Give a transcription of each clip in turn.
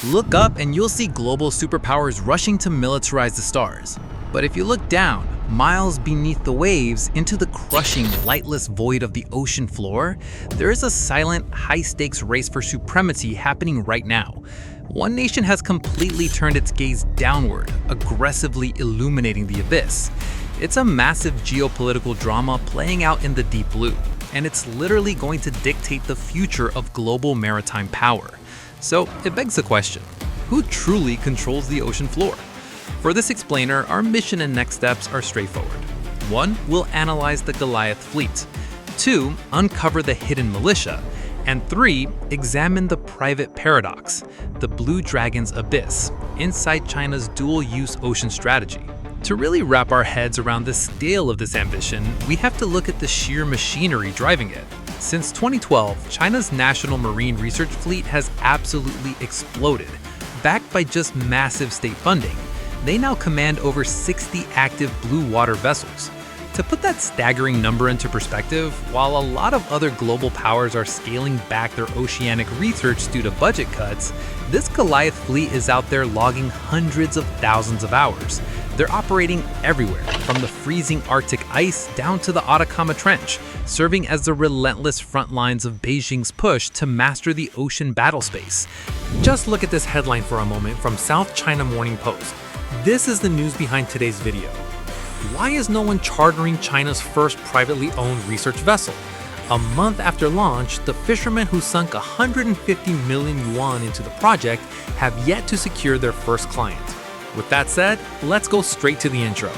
Look up and you'll see global superpowers rushing to militarize the stars. But if you look down, miles beneath the waves, into the crushing, lightless void of the ocean floor, there is a silent, high-stakes race for supremacy happening right now. One nation has completely turned its gaze downward, aggressively illuminating the abyss. It's a massive geopolitical drama playing out in the deep blue, and it's literally going to dictate the future of global maritime power. So it begs the question, who truly controls the ocean floor? For this explainer, our mission and next steps are straightforward. 1. We'll analyze the Goliath fleet. 2. Uncover the hidden militia. And 3. Examine the private paradox, the Blue Dragon's abyss, inside China's dual-use ocean strategy. To really wrap our heads around the scale of this ambition, we have to look at the sheer machinery driving it. Since 2012, China's national marine research fleet has absolutely exploded. Backed by just massive state funding, they now command over 60 active blue water vessels. To put that staggering number into perspective, while a lot of other global powers are scaling back their oceanic research due to budget cuts, this Goliath fleet is out there logging hundreds of thousands of hours. They're operating everywhere, from the freezing Arctic ice down to the Atacama Trench, serving as the relentless front lines of Beijing's push to master the ocean battle space. Just look at this headline for a moment from South China Morning Post. This is the news behind today's video. Why is no one chartering China's first privately owned research vessel? A month after launch, the fishermen who sunk 150 million yuan into the project have yet to secure their first client. With that said, let's go straight to the intro.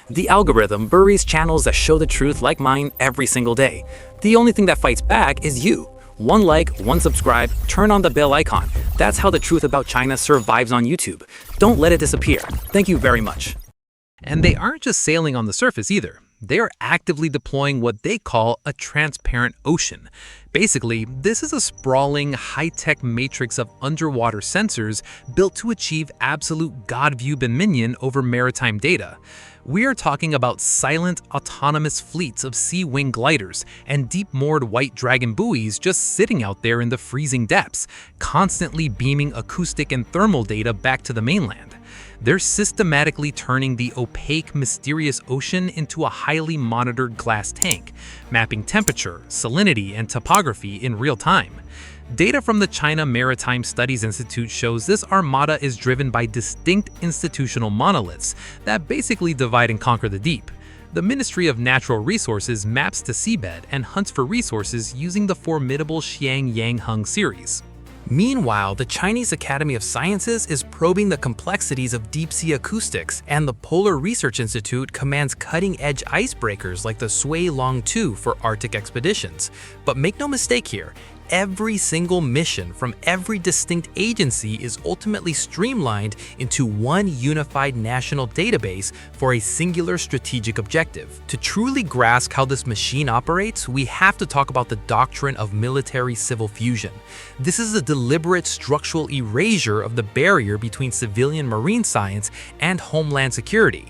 The algorithm buries channels that show the truth like mine every single day. The only thing that fights back is you. One like, one subscribe, turn on the bell icon. That's how the truth about China survives on YouTube. Don't let it disappear. Thank you very much. And they aren't just sailing on the surface either. They are actively deploying what they call a transparent ocean. Basically, this is a sprawling, high-tech matrix of underwater sensors built to achieve absolute God-view dominion over maritime data. We are talking about silent, autonomous fleets of sea-wing gliders and deep-moored white dragon buoys just sitting out there in the freezing depths, constantly beaming acoustic and thermal data back to the mainland. They're systematically turning the opaque, mysterious ocean into a highly monitored glass tank, mapping temperature, salinity, and topography in real time. Data from the China Maritime Studies Institute shows this armada is driven by distinct institutional monoliths that basically divide and conquer the deep. The Ministry of Natural Resources maps the seabed and hunts for resources using the formidable Xiang-Yang-Heng series. Meanwhile, the Chinese Academy of Sciences is probing the complexities of deep-sea acoustics, and the Polar Research Institute commands cutting-edge icebreakers like the Sui Long 2 for Arctic expeditions. But make no mistake here, every single mission from every distinct agency is ultimately streamlined into one unified national database for a singular strategic objective. To truly grasp how this machine operates, we have to talk about the doctrine of military-civil fusion. This is a deliberate structural erasure of the barrier between civilian marine science and homeland security.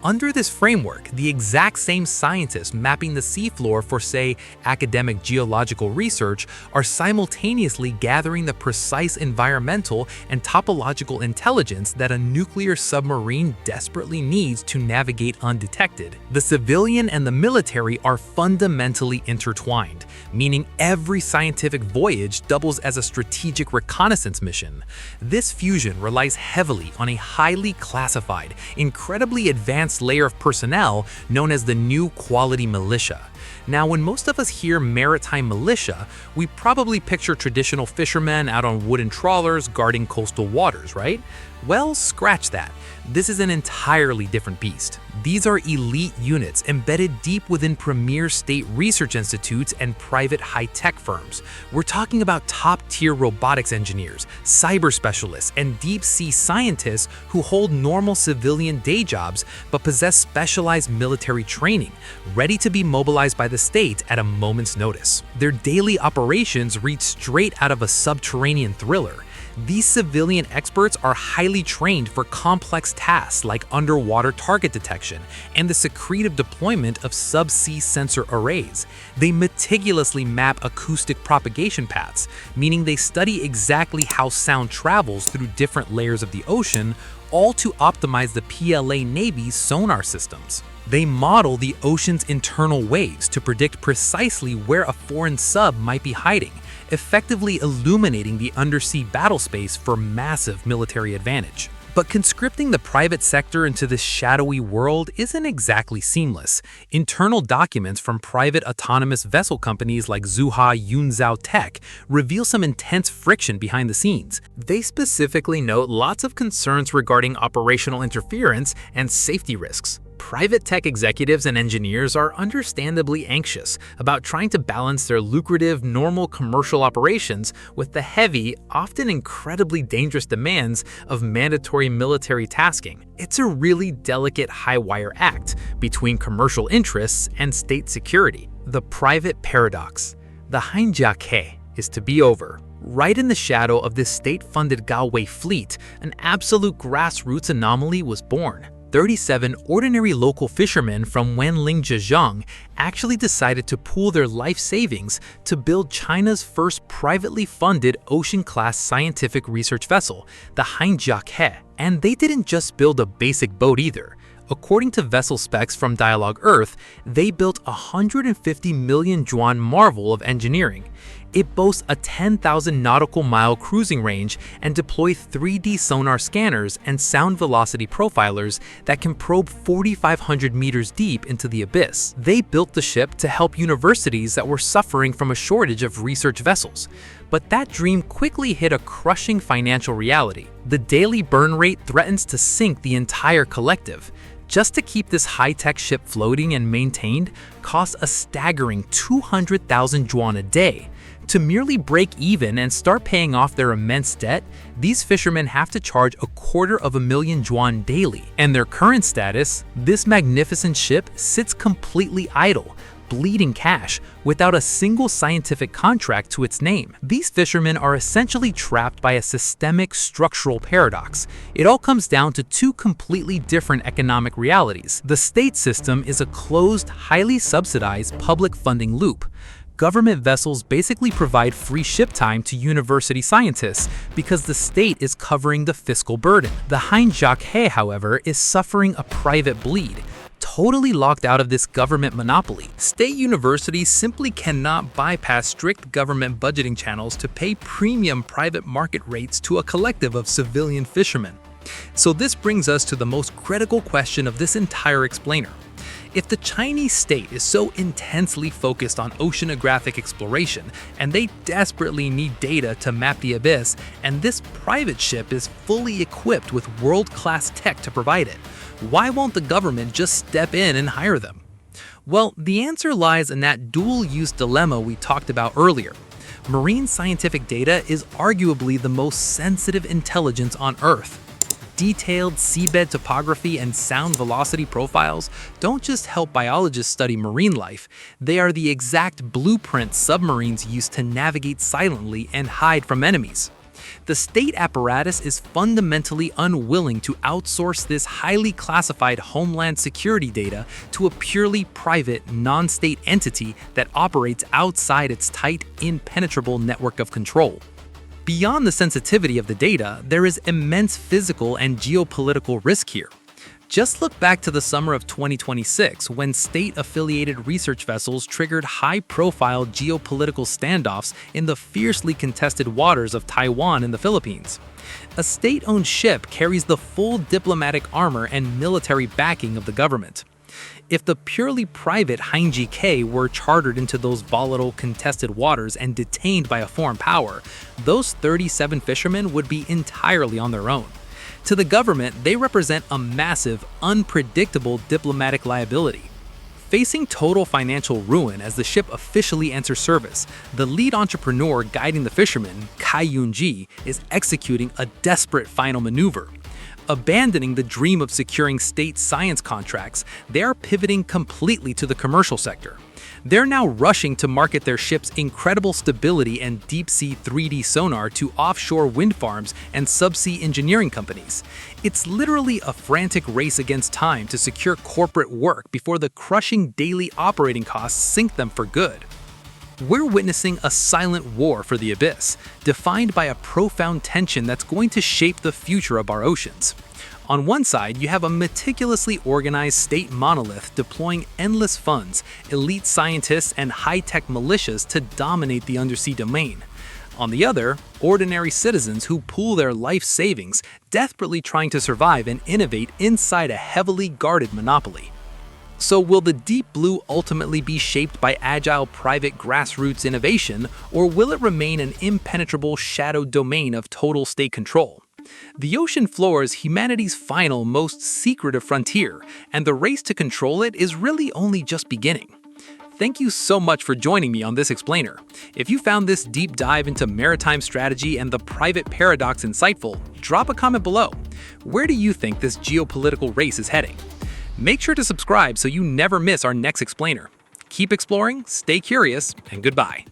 Under this framework, the exact same scientists mapping the seafloor for, say, academic geological research are simultaneously gathering the precise environmental and topological intelligence that a nuclear submarine desperately needs to navigate undetected. The civilian and the military are fundamentally intertwined, meaning every scientific voyage doubles as a strategic reconnaissance mission. This fusion relies heavily on a highly classified, incredibly advanced layer of personnel known as the new quality militia. Now, when most of us hear maritime militia, we probably picture traditional fishermen out on wooden trawlers guarding coastal waters, right? Well, scratch that. This is an entirely different beast. These are elite units embedded deep within premier state research institutes and private high-tech firms. We're talking about top-tier robotics engineers, cyber specialists, and deep-sea scientists who hold normal civilian day jobs but possess specialized military training, ready to be mobilized by the state at a moment's notice. Their daily operations read straight out of a subterranean thriller. These civilian experts are highly trained for complex tasks like underwater target detection and the secretive deployment of subsea sensor arrays. They meticulously map acoustic propagation paths, meaning they study exactly how sound travels through different layers of the ocean, all to optimize the PLA Navy's sonar systems. They model the ocean's internal waves to predict precisely where a foreign sub might be hiding, effectively illuminating the undersea battle space for massive military advantage. But conscripting the private sector into this shadowy world isn't exactly seamless. Internal documents from private autonomous vessel companies like Zuha Yunzhao Tech reveal some intense friction behind the scenes. They specifically note lots of concerns regarding operational interference and safety risks. Private tech executives and engineers are understandably anxious about trying to balance their lucrative, normal commercial operations with the heavy, often incredibly dangerous demands of mandatory military tasking. It's a really delicate high-wire act between commercial interests and state security. The private paradox. The Heinjia is to be over. Right in the shadow of this state-funded Galway fleet, an absolute grassroots anomaly was born. 37 ordinary local fishermen from Wenling, Zhejiang actually decided to pool their life savings to build China's first privately funded ocean-class scientific research vessel, the Heinjia. And they didn't just build a basic boat either. According to vessel specs from Dialogue Earth, they built a 150 million yuan marvel of engineering. It boasts a 10,000 nautical mile cruising range and deploys 3D sonar scanners and sound velocity profilers that can probe 4,500 meters deep into the abyss. They built the ship to help universities that were suffering from a shortage of research vessels. But that dream quickly hit a crushing financial reality. The daily burn rate threatens to sink the entire collective. Just to keep this high-tech ship floating and maintained costs a staggering 200,000 yuan a day. To merely break even and start paying off their immense debt, these fishermen have to charge 250,000 yuan daily. And their current status, this magnificent ship sits completely idle, bleeding cash, without a single scientific contract to its name. These fishermen are essentially trapped by a systemic structural paradox. It all comes down to two completely different economic realities. The state system is a closed, highly subsidized public funding loop. Government vessels basically provide free ship time to university scientists because the state is covering the fiscal burden. The Heinjia, however, is suffering a private bleed. Totally locked out of this government monopoly. State universities simply cannot bypass strict government budgeting channels to pay premium private market rates to a collective of civilian fishermen. So this brings us to the most critical question of this entire explainer. If the Chinese state is so intensely focused on oceanographic exploration, and they desperately need data to map the abyss, and this private ship is fully equipped with world-class tech to provide it, why won't the government just step in and hire them? Well, the answer lies in that dual-use dilemma we talked about earlier. Marine scientific data is arguably the most sensitive intelligence on Earth. Detailed seabed topography and sound velocity profiles don't just help biologists study marine life, they are the exact blueprint submarines use to navigate silently and hide from enemies. The state apparatus is fundamentally unwilling to outsource this highly classified homeland security data to a purely private, non-state entity that operates outside its tight, impenetrable network of control. Beyond the sensitivity of the data, there is immense physical and geopolitical risk here. Just look back to the summer of 2026 when state-affiliated research vessels triggered high-profile geopolitical standoffs in the fiercely contested waters of Taiwan and the Philippines. A state-owned ship carries the full diplomatic armor and military backing of the government. If the purely private Heinjia were chartered into those volatile, contested waters and detained by a foreign power, those 37 fishermen would be entirely on their own. To the government, they represent a massive, unpredictable diplomatic liability. Facing total financial ruin as the ship officially enters service, the lead entrepreneur guiding the fishermen, Kai Yunji, is executing a desperate final maneuver. Abandoning the dream of securing state science contracts, they are pivoting completely to the commercial sector. They're now rushing to market their ship's incredible stability and deep-sea 3D sonar to offshore wind farms and subsea engineering companies. It's literally a frantic race against time to secure corporate work before the crushing daily operating costs sink them for good. We're witnessing a silent war for the abyss, defined by a profound tension that's going to shape the future of our oceans. On one side, you have a meticulously organized state monolith deploying endless funds, elite scientists, and high-tech militias to dominate the undersea domain. On the other, ordinary citizens who pool their life savings, desperately trying to survive and innovate inside a heavily guarded monopoly. So will the deep blue ultimately be shaped by agile private grassroots innovation, or will it remain an impenetrable shadow domain of total state control? The ocean floor is humanity's final, most secretive frontier, and the race to control it is really only just beginning. Thank you so much for joining me on this explainer. If you found this deep dive into maritime strategy and the private paradox insightful, drop a comment below. Where do you think this geopolitical race is heading? Make sure to subscribe so you never miss our next explainer. Keep exploring, stay curious, and goodbye.